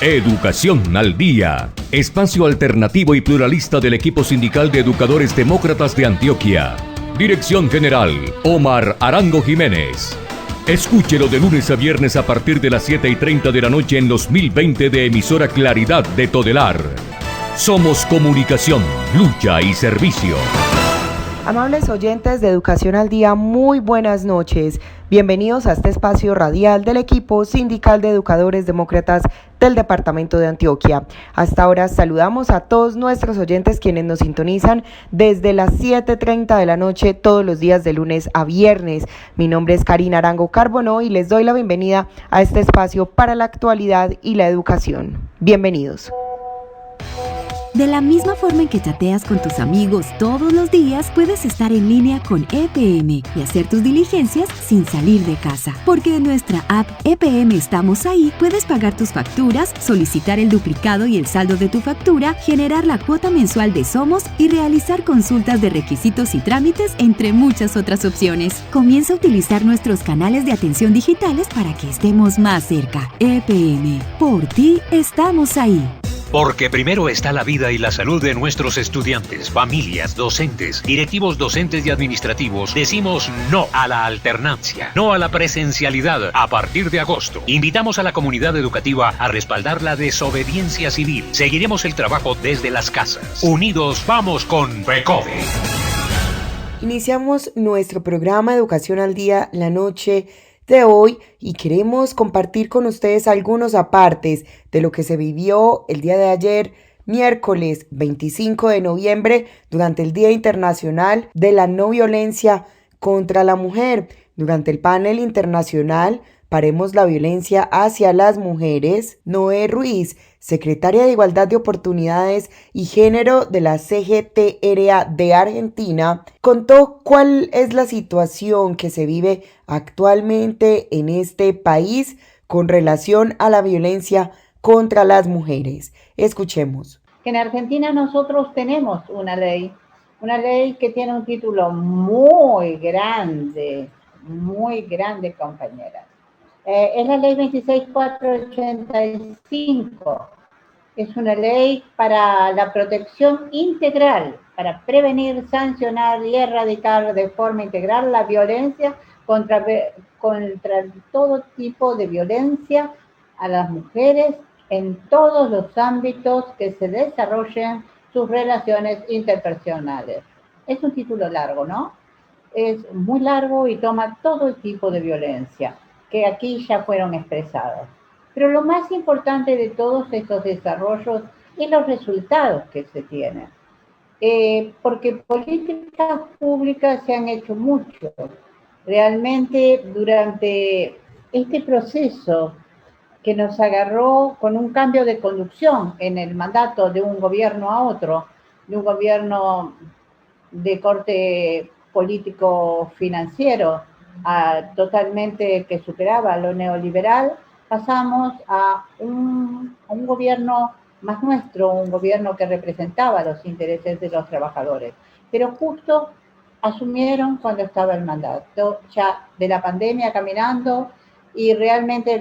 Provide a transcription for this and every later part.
Educación al Día, espacio alternativo y pluralista del equipo sindical de educadores demócratas de Antioquia. Dirección General, Omar Arango Jiménez. Escúchelo de lunes a viernes a partir de las 7:30 de la noche en los 1020 de emisora Claridad de Todelar. Somos comunicación, lucha y servicio. Amables oyentes de Educación al Día, muy buenas noches. Bienvenidos a este espacio radial del equipo sindical de educadores demócratas del departamento de Antioquia. Hasta ahora saludamos a todos nuestros oyentes quienes nos sintonizan desde las 7:30 de la noche todos los días de lunes a viernes. Mi nombre es Karina Arango Carbonó y les doy la bienvenida a este espacio para la actualidad y la educación. Bienvenidos. De la misma forma en que chateas con tus amigos todos los días, puedes estar en línea con EPM y hacer tus diligencias sin salir de casa. Porque en nuestra app EPM Estamos Ahí, puedes pagar tus facturas, solicitar el duplicado y el saldo de tu factura, generar la cuota mensual de Somos y realizar consultas de requisitos y trámites, entre muchas otras opciones. Comienza a utilizar nuestros canales de atención digitales para que estemos más cerca. EPM, por ti estamos ahí. Porque primero está la vida y la salud de nuestros estudiantes, familias, docentes, directivos docentes y administrativos. Decimos no a la alternancia, no a la presencialidad a partir de agosto. Invitamos a la comunidad educativa a respaldar la desobediencia civil. Seguiremos el trabajo desde las casas. Unidos vamos con PECODE. Iniciamos nuestro programa Educación al Día la noche de hoy y queremos compartir con ustedes algunos apartes de lo que se vivió el día de ayer, miércoles 25 de noviembre, durante el Día Internacional de la No Violencia contra la Mujer. Durante el panel internacional Paremos la Violencia hacia las Mujeres, Noé Ruiz, secretaria de Igualdad de Oportunidades y Género de la CGTRA de Argentina, contó cuál es la situación que se vive actualmente en este país con relación a la violencia contra las mujeres. Escuchemos. En Argentina nosotros tenemos una ley que tiene un título muy grande, compañeras. Es la ley 26485. Es una ley para la protección integral, para prevenir, sancionar y erradicar de forma integral la violencia contra todo tipo de violencia a las mujeres en todos los ámbitos que se desarrollen sus relaciones interpersonales. Es un título largo, ¿no? Es muy largo y toma todo el tipo de violencia que aquí ya fueron expresados. Pero lo más importante de todos estos desarrollos es los resultados que se tienen. Porque políticas públicas se han hecho mucho. Realmente durante este proceso que nos agarró con un cambio de conducción en el mandato de un gobierno a otro, de un gobierno de corte político-financiero, totalmente que superaba lo neoliberal, pasamos a un gobierno más nuestro, un gobierno que representaba los intereses de los trabajadores. Pero justo asumieron cuando estaba el mandato ya de la pandemia caminando y realmente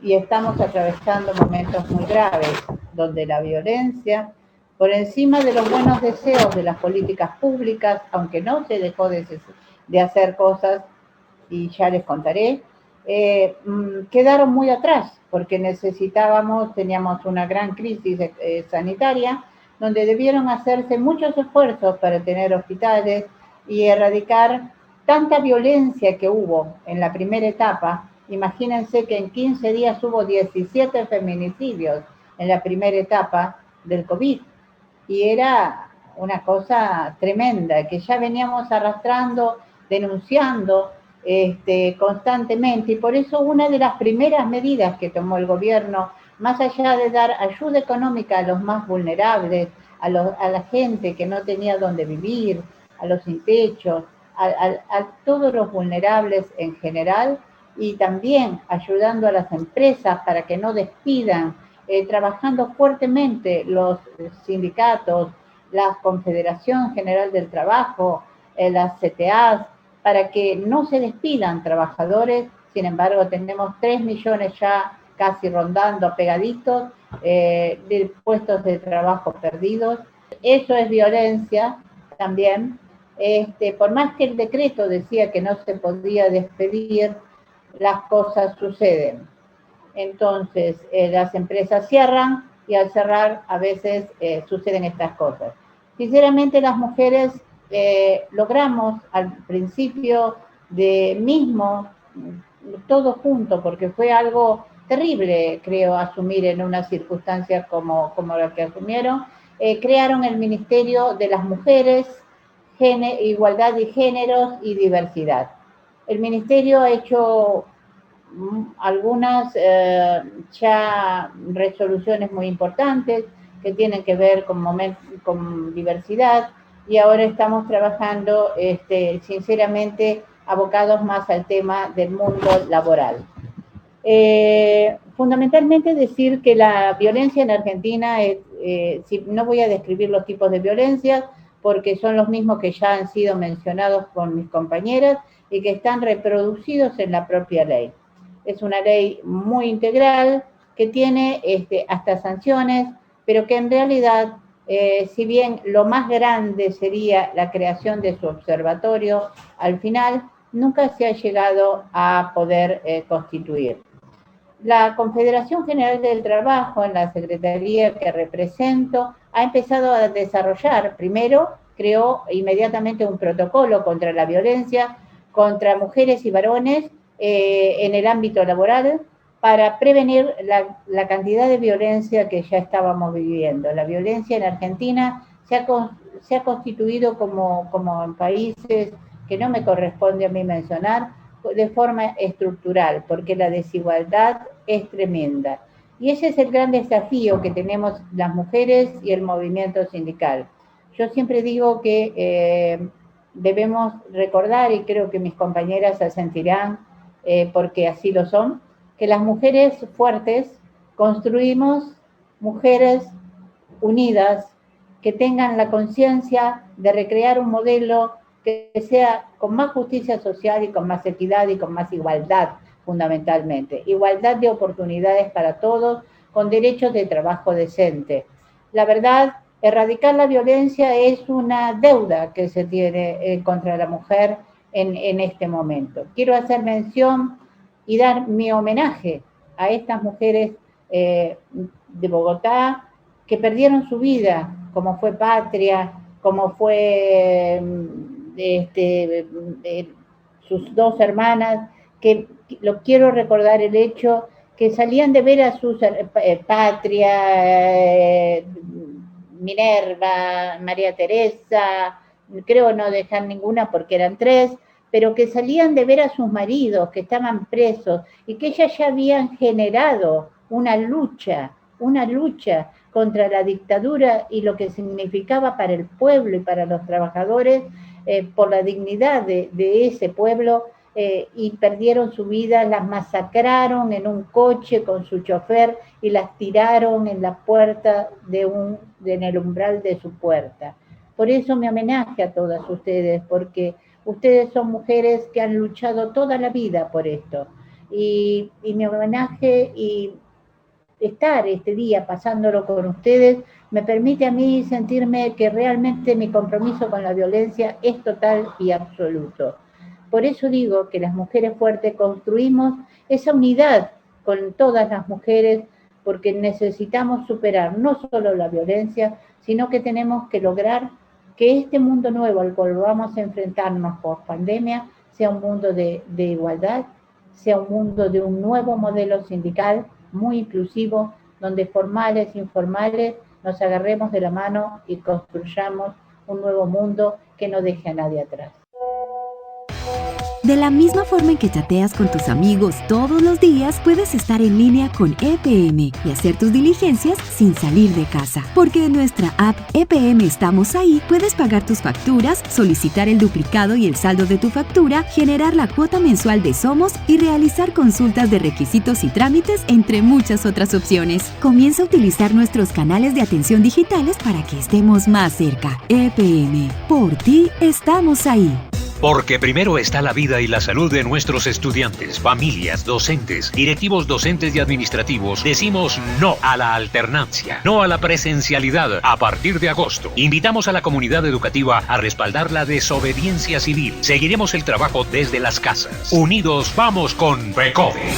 estamos atravesando momentos muy graves donde la violencia, por encima de los buenos deseos de las políticas públicas, aunque no se dejó de hacer cosas, y ya les contaré, quedaron muy atrás, porque teníamos una gran crisis sanitaria, donde debieron hacerse muchos esfuerzos para tener hospitales y erradicar tanta violencia que hubo en la primera etapa. Imagínense que en 15 días hubo 17 feminicidios en la primera etapa del COVID, y era una cosa tremenda, que ya veníamos arrastrando, denunciando constantemente, y por eso una de las primeras medidas que tomó el gobierno, más allá de dar ayuda económica a los más vulnerables, a la gente que no tenía dónde vivir, a los sin techo, a todos los vulnerables en general, y también ayudando a las empresas para que no despidan, trabajando fuertemente los sindicatos, la Confederación General del Trabajo, las CTAs, para que no se despidan trabajadores. Sin embargo, tenemos 3 millones ya casi rondando pegaditos, de puestos de trabajo perdidos. Eso es violencia también. Por más que el decreto decía que no se podía despedir, las cosas suceden. Entonces, las empresas cierran y al cerrar a veces suceden estas cosas. Sinceramente, las mujeres logramos al principio de mismo, todo junto, porque fue algo terrible, creo, asumir en una circunstancia como la que asumieron, crearon el Ministerio de las Mujeres, Igualdad de Géneros y Diversidad. El Ministerio ha hecho algunas ya resoluciones muy importantes que tienen que ver con diversidad, y ahora estamos trabajando sinceramente abocados más al tema del mundo laboral. Fundamentalmente decir que la violencia en Argentina, no voy a describir los tipos de violencia porque son los mismos que ya han sido mencionados por mis compañeras y que están reproducidos en la propia ley. Es una ley muy integral que tiene hasta sanciones, pero que en realidad, si bien lo más grande sería la creación de su observatorio, al final nunca se ha llegado a poder constituir. La Confederación General del Trabajo, en la secretaría que represento, ha empezado a desarrollar, primero creó inmediatamente un protocolo contra la violencia contra mujeres y varones en el ámbito laboral para prevenir la cantidad de violencia que ya estábamos viviendo. La violencia en Argentina se ha constituido como en países que no me corresponde a mí mencionar, de forma estructural, porque la desigualdad es tremenda. Y ese es el gran desafío que tenemos las mujeres y el movimiento sindical. Yo siempre digo que debemos recordar, y creo que mis compañeras se sentirán, porque así lo son, que las mujeres fuertes construimos mujeres unidas, que tengan la conciencia de recrear un modelo que sea con más justicia social y con más equidad y con más igualdad, fundamentalmente. Igualdad de oportunidades para todos, con derechos de trabajo decente. La verdad, erradicar la violencia es una deuda que se tiene contra la mujer en este momento. Quiero hacer mención y dar mi homenaje a estas mujeres de Bogotá que perdieron su vida, como fue Patria, como fue sus dos hermanas, que lo quiero recordar el hecho que salían de ver a sus Patria, Minerva, María Teresa, creo no dejar ninguna porque eran 3, pero que salían de ver a sus maridos que estaban presos y que ellas ya habían generado una lucha contra la dictadura y lo que significaba para el pueblo y para los trabajadores, por la dignidad de ese pueblo, y perdieron su vida, las masacraron en un coche con su chofer y las tiraron en la puerta en el umbral de su puerta. Por eso mi homenaje a todas ustedes, porque ustedes son mujeres que han luchado toda la vida por esto. Y mi homenaje y estar este día pasándolo con ustedes me permite a mí sentirme que realmente mi compromiso con la violencia es total y absoluto. Por eso digo que las mujeres fuertes construimos esa unidad con todas las mujeres, porque necesitamos superar no solo la violencia, sino que tenemos que lograr que este mundo nuevo al cual vamos a enfrentarnos post pandemia sea un mundo de igualdad, sea un mundo de un nuevo modelo sindical muy inclusivo, donde formales e informales nos agarremos de la mano y construyamos un nuevo mundo que no deje a nadie atrás. De la misma forma en que chateas con tus amigos todos los días, puedes estar en línea con EPM y hacer tus diligencias sin salir de casa. Porque en nuestra app EPM Estamos Ahí puedes pagar tus facturas, solicitar el duplicado y el saldo de tu factura, generar la cuota mensual de Somos y realizar consultas de requisitos y trámites, entre muchas otras opciones. Comienza a utilizar nuestros canales de atención digitales para que estemos más cerca. EPM, por ti estamos ahí. Porque primero está la vida y la salud de nuestros estudiantes, familias, docentes, directivos docentes y administrativos, decimos no a la alternancia, no a la presencialidad a partir de agosto. Invitamos a la comunidad educativa a respaldar la desobediencia civil. Seguiremos el trabajo desde las casas. Unidos vamos con PECODE.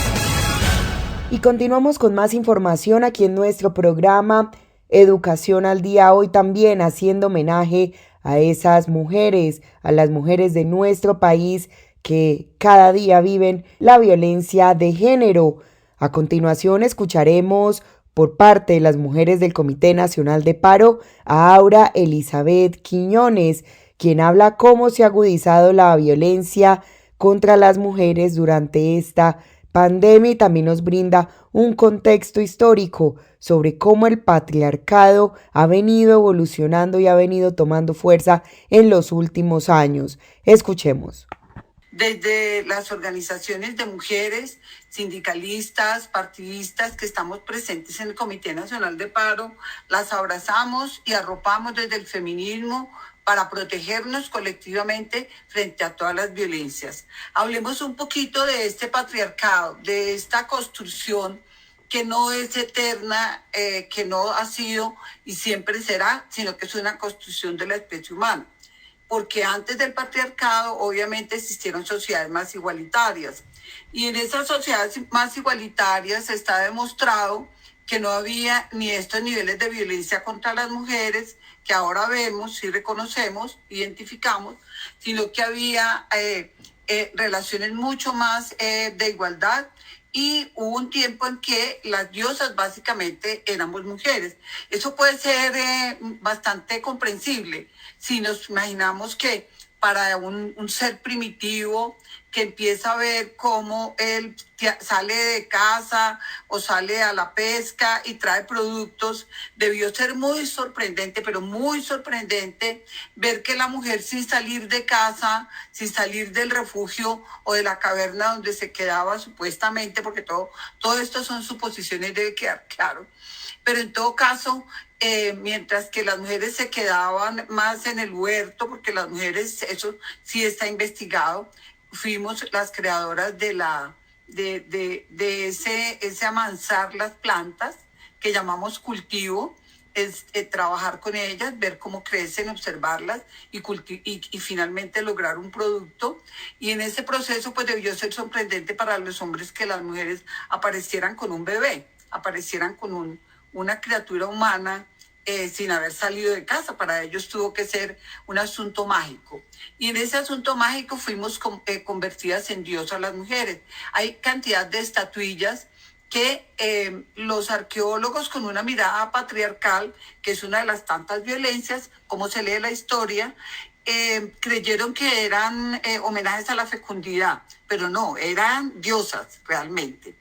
Y continuamos con más información aquí en nuestro programa Educación al Día, hoy también haciendo homenaje a esas mujeres, a las mujeres de nuestro país que cada día viven la violencia de género. A continuación escucharemos por parte de las mujeres del Comité Nacional de Paro a Aura Elizabeth Quiñones, quien habla cómo se ha agudizado la violencia contra las mujeres durante esta pandemia y también nos brinda un contexto histórico sobre cómo el patriarcado ha venido evolucionando y ha venido tomando fuerza en los últimos años. Escuchemos. Desde las organizaciones de mujeres, sindicalistas, partidistas que estamos presentes en el Comité Nacional de Paro, las abrazamos y arropamos desde el feminismo para protegernos colectivamente frente a todas las violencias. Hablemos un poquito de este patriarcado, de esta construcción que no es eterna, que no ha sido y siempre será, sino que es una construcción de la especie humana. Porque antes del patriarcado, obviamente, existieron sociedades más igualitarias. Y en esas sociedades más igualitarias está demostrado que no había ni estos niveles de violencia contra las mujeres, que ahora vemos y reconocemos, identificamos, sino que había relaciones mucho más de igualdad. Y hubo un tiempo en que las diosas básicamente éramos mujeres. Eso puede ser bastante comprensible si nos imaginamos que para un ser primitivo que empieza a ver cómo él sale de casa o sale a la pesca y trae productos, debió ser muy sorprendente, pero muy sorprendente ver que la mujer sin salir de casa, sin salir del refugio o de la caverna donde se quedaba supuestamente, porque todo esto son suposiciones, debe quedar claro, pero en todo caso, mientras que las mujeres se quedaban más en el huerto, porque las mujeres, eso sí está investigado, fuimos las creadoras de ese amansar las plantas que llamamos cultivo, es trabajar con ellas, ver cómo crecen, observarlas y finalmente lograr un producto. Y en ese proceso pues debió ser sorprendente para los hombres que las mujeres aparecieran con un bebé, aparecieran con una criatura humana sin haber salido de casa. Para ellos tuvo que ser un asunto mágico. Y en ese asunto mágico fuimos convertidas en diosas las mujeres. Hay cantidad de estatuillas que los arqueólogos, con una mirada patriarcal, que es una de las tantas violencias, como se lee la historia, creyeron que eran homenajes a la fecundidad, pero no, eran diosas realmente.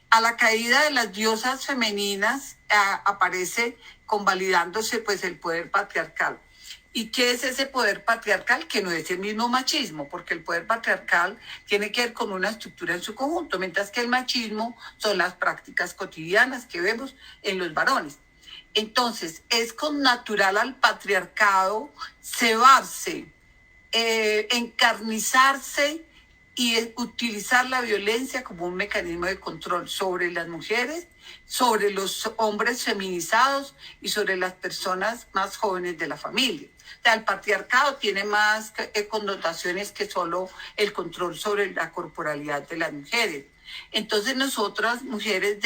A la caída de las diosas femeninas aparece convalidándose pues el poder patriarcal. ¿Y qué es ese poder patriarcal? Que no es el mismo machismo, porque el poder patriarcal tiene que ver con una estructura en su conjunto, mientras que el machismo son las prácticas cotidianas que vemos en los varones. Entonces, es connatural al patriarcado cebarse, encarnizarse y utilizar la violencia como un mecanismo de control sobre las mujeres, sobre los hombres feminizados y sobre las personas más jóvenes de la familia. O sea, el patriarcado tiene más connotaciones que solo el control sobre la corporalidad de las mujeres. Entonces nosotras, mujeres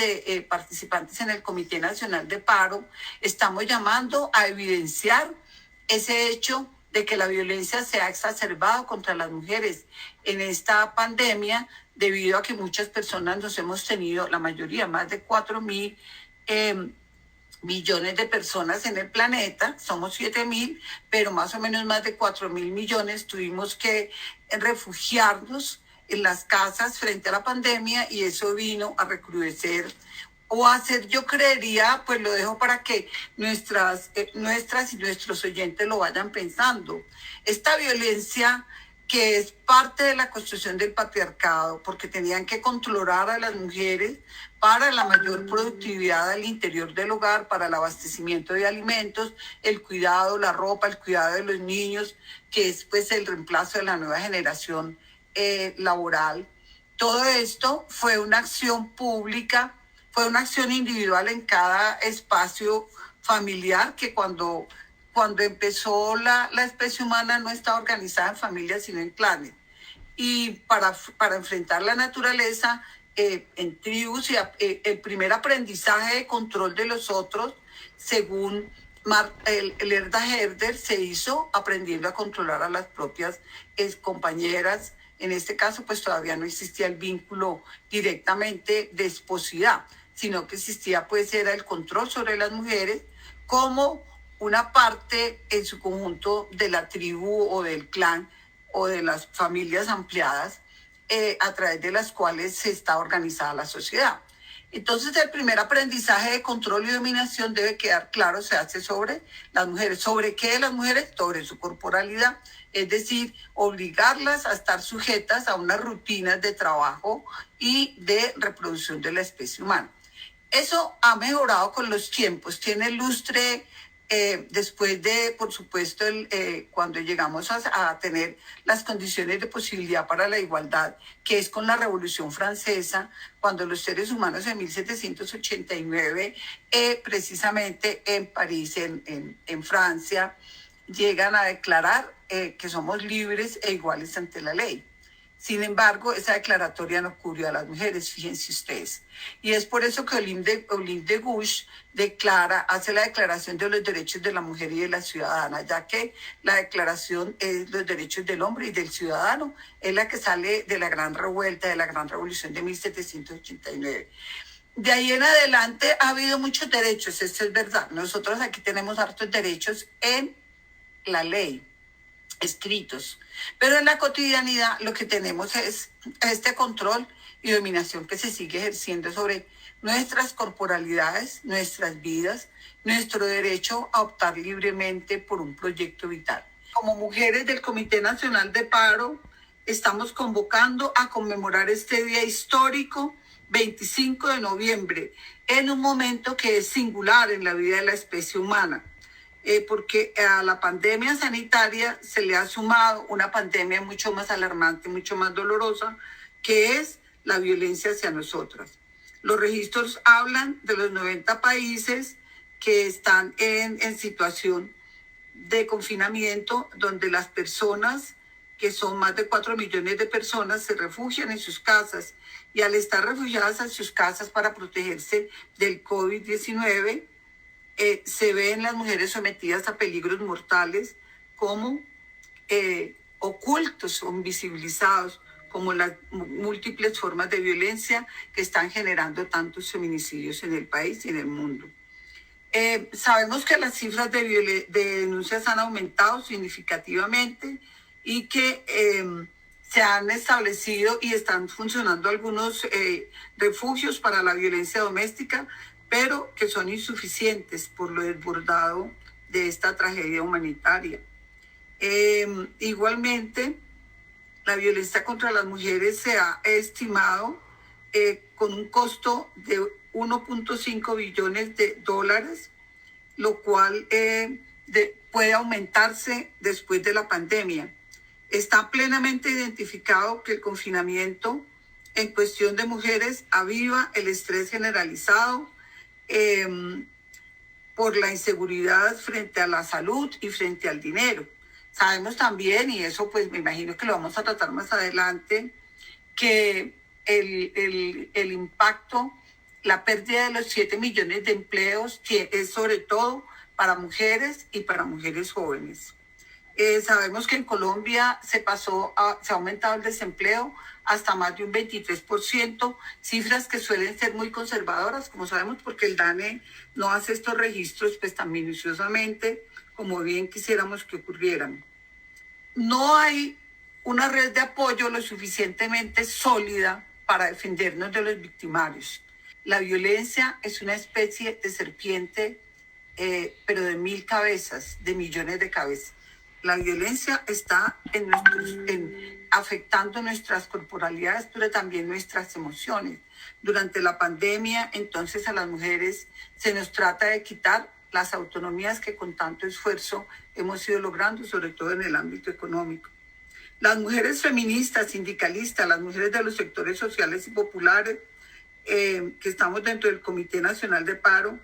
participantes en el Comité Nacional de Paro, estamos llamando a evidenciar ese hecho de que la violencia se ha exacerbado contra las mujeres en esta pandemia, debido a que muchas personas nos hemos tenido, la mayoría, más de 4.000 millones de personas en el planeta, somos 7.000, pero más o menos más de 4.000 millones tuvimos que refugiarnos en las casas frente a la pandemia, y eso vino a recrudecer o hacer, yo creería, pues lo dejo para que nuestras y nuestros oyentes lo vayan pensando. Esta violencia que es parte de la construcción del patriarcado, porque tenían que controlar a las mujeres para la mayor productividad al interior del hogar, para el abastecimiento de alimentos, el cuidado, la ropa, el cuidado de los niños, que es pues el reemplazo de la nueva generación laboral. Todo esto fue una acción pública, fue una acción individual en cada espacio familiar, que cuando empezó la especie humana no estaba organizada en familias sino en clanes. Y para enfrentar la naturaleza en tribus, y el primer aprendizaje de control de los otros, según Lerda Herder, se hizo aprendiendo a controlar a las propias compañeras. En este caso, pues todavía no existía el vínculo directamente de esposidad, sino que existía, pues, era el control sobre las mujeres como una parte en su conjunto de la tribu o del clan o de las familias ampliadas, a través de las cuales se está organizada la sociedad. Entonces, el primer aprendizaje de control y dominación debe quedar claro, se hace sobre las mujeres. ¿Sobre qué las mujeres? Sobre su corporalidad, es decir, obligarlas a estar sujetas a unas rutinas de trabajo y de reproducción de la especie humana. Eso ha mejorado con los tiempos, tiene lustre después de, por supuesto, cuando llegamos a tener las condiciones de posibilidad para la igualdad, que es con la Revolución Francesa, cuando los seres humanos en 1789, precisamente en París, en Francia, llegan a declarar que somos libres e iguales ante la ley. Sin embargo, esa declaratoria no cubrió a las mujeres, fíjense ustedes. Y es por eso que Olympe de Gouges hace la declaración de los derechos de la mujer y de la ciudadana, ya que la declaración es los derechos del hombre y del ciudadano, es la que sale de la gran revuelta, de la gran revolución de 1789. De ahí en adelante ha habido muchos derechos, esto es verdad. Nosotros aquí tenemos hartos derechos en la ley, escritos, pero en la cotidianidad lo que tenemos es este control y dominación que se sigue ejerciendo sobre nuestras corporalidades, nuestras vidas, nuestro derecho a optar libremente por un proyecto vital. Como mujeres del Comité Nacional de Paro, estamos convocando a conmemorar este día histórico, 25 de noviembre, en un momento que es singular en la vida de la especie humana. Porque a la pandemia sanitaria se le ha sumado una pandemia mucho más alarmante, mucho más dolorosa, que es la violencia hacia nosotras. Los registros hablan de los 90 países que están en situación de confinamiento, donde las personas, que son más de 4 millones de personas, se refugian en sus casas, y al estar refugiadas en sus casas para protegerse del COVID-19, se ven las mujeres sometidas a peligros mortales como ocultos o invisibilizados, como las múltiples formas de violencia que están generando tantos feminicidios en el país y en el mundo. Sabemos que las cifras de denuncias han aumentado significativamente y que se han establecido y están funcionando algunos refugios para la violencia doméstica, pero que son insuficientes por lo desbordado de esta tragedia humanitaria. Igualmente, la violencia contra las mujeres se ha estimado con un costo de 1.5 billones de dólares, lo cual puede aumentarse después de la pandemia. Está plenamente identificado que el confinamiento en cuestión de mujeres aviva el estrés generalizado, por la inseguridad frente a la salud y frente al dinero. Sabemos también, y eso pues me imagino que lo vamos a tratar más adelante, que el impacto, la pérdida de los 7 millones de empleos, que es sobre todo para mujeres y para mujeres jóvenes. Sabemos que en Colombia se ha aumentado el desempleo hasta más de un 23%, cifras que suelen ser muy conservadoras, como sabemos, porque el DANE no hace estos registros pues tan minuciosamente como bien quisiéramos que ocurrieran. No hay una red de apoyo lo suficientemente sólida para defendernos de los victimarios. La violencia es una especie de serpiente, pero de 1000 cabezas, de millones de cabezas. La violencia está en afectando nuestras corporalidades, pero también nuestras emociones. Durante la pandemia, entonces, a las mujeres se nos trata de quitar las autonomías que con tanto esfuerzo hemos ido logrando, sobre todo en el ámbito económico. Las mujeres feministas, sindicalistas, las mujeres de los sectores sociales y populares, que estamos dentro del Comité Nacional de Paro,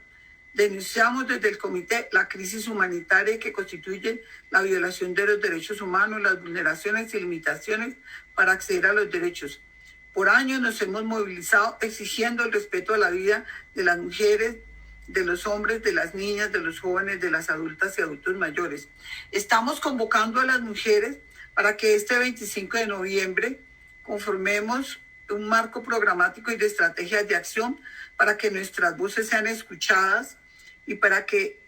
denunciamos desde el comité la crisis humanitaria que constituye la violación de los derechos humanos, las vulneraciones y limitaciones para acceder a los derechos. Por años nos hemos movilizado exigiendo el respeto a la vida de las mujeres, de los hombres, de las niñas, de los jóvenes, de las adultas y adultos mayores. Estamos convocando a las mujeres para que este 25 de noviembre conformemos un marco programático y de estrategias de acción para que nuestras voces sean escuchadas y para que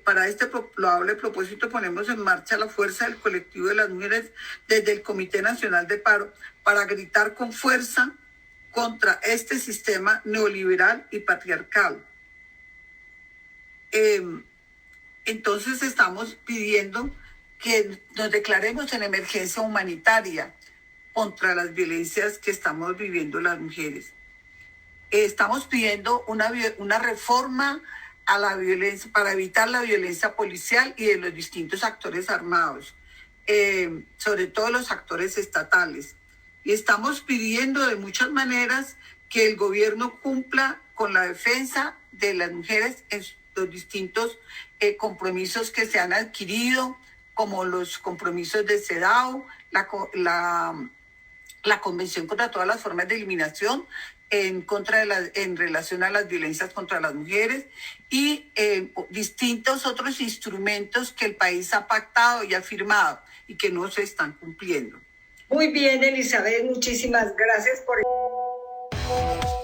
para este loable propósito ponemos en marcha la fuerza del colectivo de las mujeres desde el Comité Nacional de Paro para gritar con fuerza contra este sistema neoliberal y patriarcal. Entonces estamos pidiendo que nos declaremos en emergencia humanitaria contra las violencias que estamos viviendo las mujeres. Estamos pidiendo una reforma a la violencia para evitar la violencia policial y de los distintos actores armados, sobre todo los actores estatales. Y estamos pidiendo de muchas maneras que el gobierno cumpla con la defensa de las mujeres en los distintos compromisos que se han adquirido, como los compromisos de CEDAW, la Convención contra todas las formas de eliminación en relación a las violencias contra las mujeres y distintos otros instrumentos que el país ha pactado y ha firmado y que no se están cumpliendo. Muy bien, Elizabeth, muchísimas gracias por...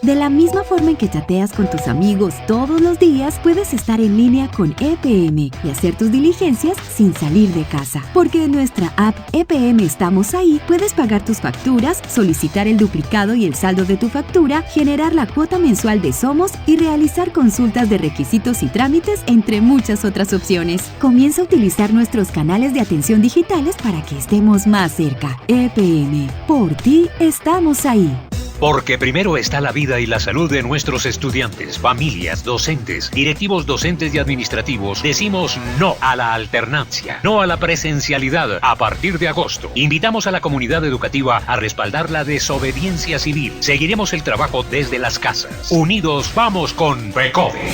De la misma forma en que chateas con tus amigos todos los días, puedes estar en línea con EPM y hacer tus diligencias sin salir de casa. Porque en nuestra app EPM Estamos Ahí, puedes pagar tus facturas, solicitar el duplicado y el saldo de tu factura, generar la cuota mensual de Somos y realizar consultas de requisitos y trámites, entre muchas otras opciones. Comienza a utilizar nuestros canales de atención digitales para que estemos más cerca. EPM, por ti estamos ahí. Porque primero está la vida y la salud de nuestros estudiantes, familias, docentes, directivos docentes y administrativos. Decimos no a la alternancia, no a la presencialidad a partir de agosto. Invitamos a la comunidad educativa a respaldar la desobediencia civil. Seguiremos el trabajo desde las casas. Unidos vamos con FECODE.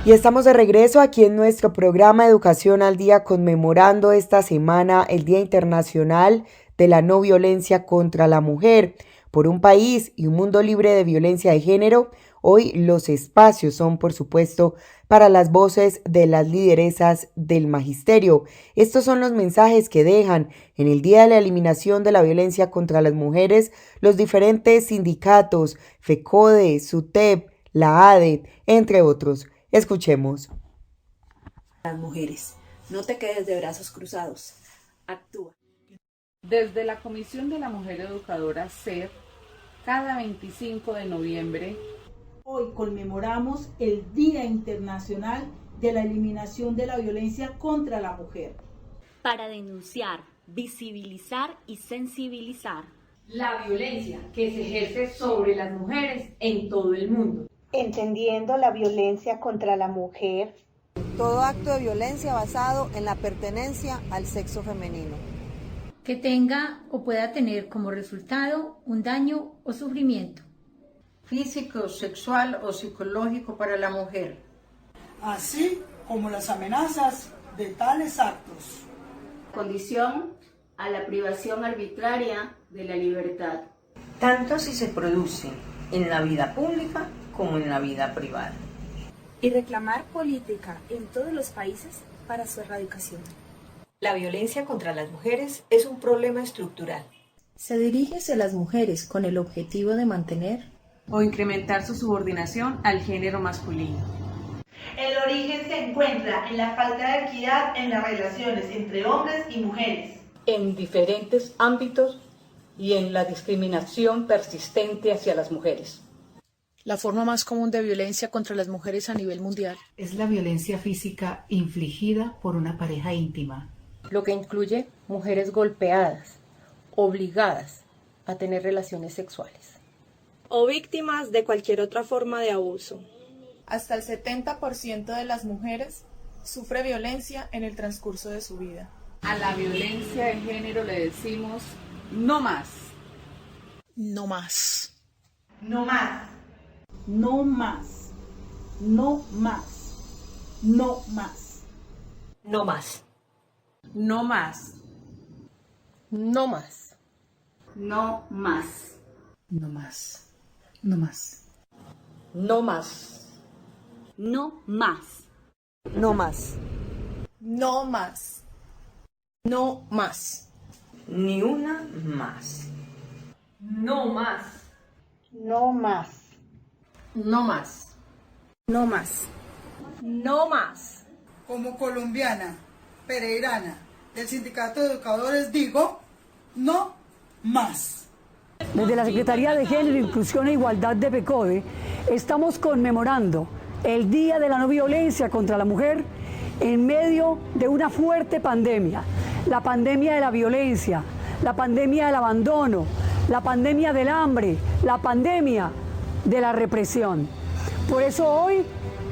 Y estamos de regreso aquí en nuestro programa Educación al Día, conmemorando esta semana el Día Internacional de la No Violencia contra la Mujer. Por un país y un mundo libre de violencia de género, hoy los espacios son, por supuesto, para las voces de las lideresas del magisterio. Estos son los mensajes que dejan en el Día de la Eliminación de la Violencia contra las Mujeres los diferentes sindicatos, FECODE, SUTEP, la ADE, entre otros. Escuchemos. Las mujeres, no te quedes de brazos cruzados, actúa. Desde la Comisión de la Mujer Educadora SED, cada 25 de noviembre, hoy conmemoramos el Día Internacional de la Eliminación de la Violencia contra la Mujer. Para denunciar, visibilizar y sensibilizar la violencia que se ejerce sobre las mujeres en todo el mundo. Entendiendo la violencia contra la mujer. Todo acto de violencia basado en la pertenencia al sexo femenino. Que tenga o pueda tener como resultado un daño o sufrimiento físico, sexual o psicológico para la mujer, así como las amenazas de tales actos. Condición a la privación arbitraria de la libertad, tanto si se produce en la vida pública como en la vida privada. Y reclamar política en todos los países para su erradicación. La violencia contra las mujeres es un problema estructural. Se dirige hacia las mujeres con el objetivo de mantener o incrementar su subordinación al género masculino. El origen se encuentra en la falta de equidad en las relaciones entre hombres y mujeres, en diferentes ámbitos y en la discriminación persistente hacia las mujeres. La forma más común de violencia contra las mujeres a nivel mundial es la violencia física infligida por una pareja íntima. lo que incluye mujeres golpeadas, obligadas a tener relaciones sexuales. O víctimas de cualquier otra forma de abuso. Hasta el 70% de las mujeres sufre violencia en el transcurso de su vida. A la violencia de género le decimos no más. No más. No más. No más. No más. No más. No más. No más. No más. No más. No más. No más. No más. No más. No más. No más. No más. Ni una más. No más. No más. No más. No más. No más. Como colombiana, pereirana, del Sindicato de Educadores digo, no más. Desde la Secretaría de Género, Inclusión e Igualdad de PECODE estamos conmemorando el Día de la No Violencia contra la Mujer en medio de una fuerte pandemia, la pandemia de la violencia, la pandemia del abandono, la pandemia del hambre, la pandemia de la represión. Por eso hoy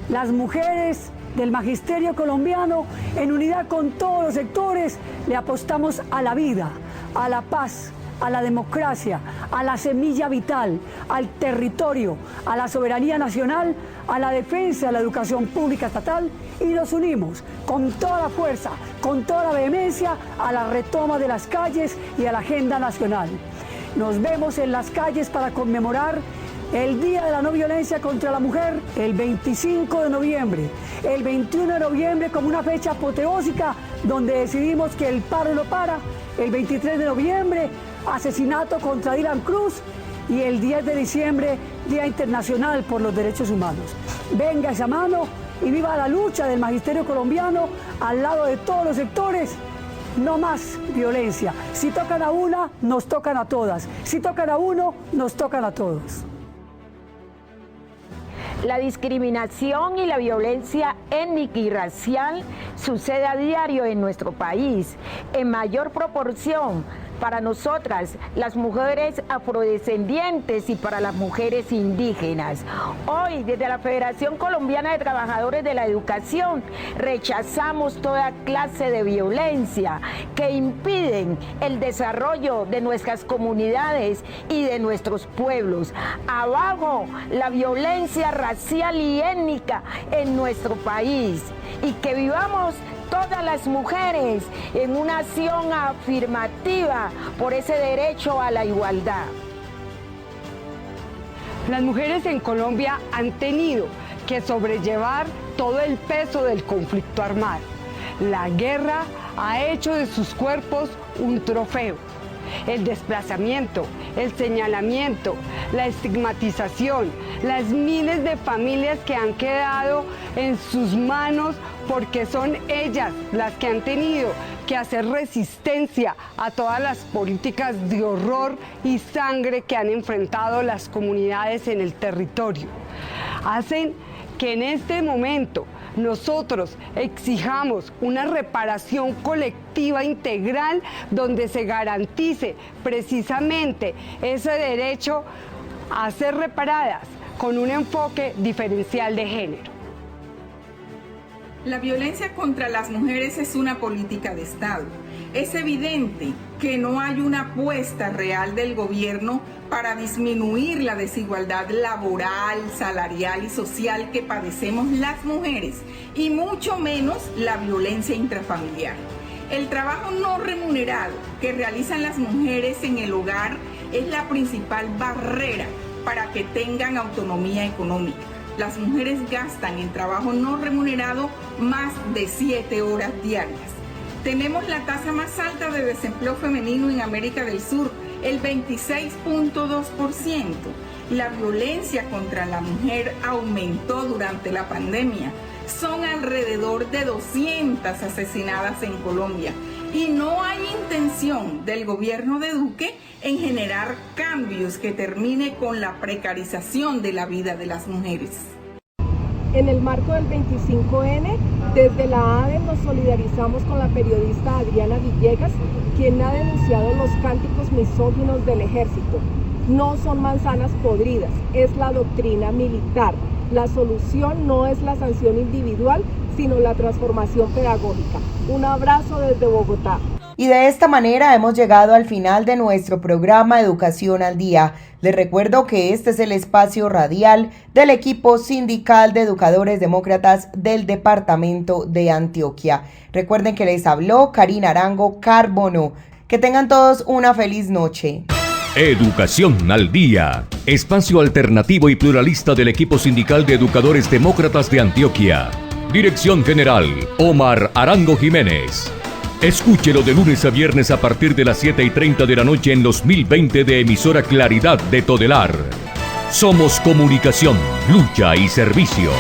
las mujeres del magisterio colombiano, en unidad con todos los sectores, le apostamos a la vida, a la paz, a la democracia, a la semilla vital, al territorio, a la soberanía nacional, a la defensa de la educación pública estatal, y nos unimos con toda la fuerza, con toda la vehemencia a la retoma de las calles y a la agenda nacional. Nos vemos en las calles para conmemorar el Día de la No Violencia contra la Mujer el 25 de noviembre, el 21 de noviembre como una fecha apoteósica donde decidimos que el paro no para, el 23 de noviembre asesinato contra Dylan Cruz y el 10 de diciembre Día Internacional por los Derechos Humanos. Venga esa mano y viva la lucha del magisterio colombiano al lado de todos los sectores. No más violencia. Si tocan a una, nos tocan a todas. Si tocan a uno, nos tocan a todos. La discriminación y la violencia étnica y racial sucede a diario en nuestro país, en mayor proporción para nosotras, las mujeres afrodescendientes, y para las mujeres indígenas. Hoy, desde la Federación Colombiana de Trabajadores de la Educación, rechazamos toda clase de violencia que impiden el desarrollo de nuestras comunidades y de nuestros pueblos. Abajo la violencia racial y étnica en nuestro país, y que vivamos todas las mujeres en una acción afirmativa por ese derecho a la igualdad. Las mujeres en Colombia han tenido que sobrellevar todo el peso del conflicto armado. La guerra ha hecho de sus cuerpos un trofeo. El desplazamiento, el señalamiento, la estigmatización, las miles de familias que han quedado en sus manos porque son ellas las que han tenido que hacer resistencia a todas las políticas de horror y sangre que han enfrentado las comunidades en el territorio. Hacen que en este momento nosotros exijamos una reparación colectiva integral donde se garantice precisamente ese derecho a ser reparadas con un enfoque diferencial de género. La violencia contra las mujeres es una política de Estado. Es evidente que no hay una apuesta real del gobierno para disminuir la desigualdad laboral, salarial y social que padecemos las mujeres, y mucho menos la violencia intrafamiliar. El trabajo no remunerado que realizan las mujeres en el hogar es la principal barrera para que tengan autonomía económica. Las mujeres gastan en trabajo no remunerado más de 7 horas diarias. Tenemos la tasa más alta de desempleo femenino en América del Sur, el 26.2%. La violencia contra la mujer aumentó durante la pandemia. Son alrededor de 200 asesinadas en Colombia. Y no hay intención del gobierno de Duque en generar cambios que termine con la precarización de la vida de las mujeres. En el marco del 25N Desde la ADE nos solidarizamos con la periodista Adriana Villegas, quien ha denunciado los cánticos misóginos del ejército. No son manzanas podridas, es la doctrina militar. La solución no es la sanción individual, sino la transformación pedagógica. Un abrazo desde Bogotá. Y de esta manera hemos llegado al final de nuestro programa Educación al Día. Les recuerdo que este es el espacio radial del equipo sindical de educadores demócratas del departamento de Antioquia. Recuerden que les habló Karina Arango Carbono. Que tengan todos una feliz noche. Educación al Día, espacio alternativo y pluralista del equipo sindical de educadores demócratas de Antioquia. Dirección General, Omar Arango Jiménez. Escúchelo de lunes a viernes a partir de las 7:30 de la noche en los 1020 de emisora Claridad de Todelar. Somos comunicación, lucha y servicio.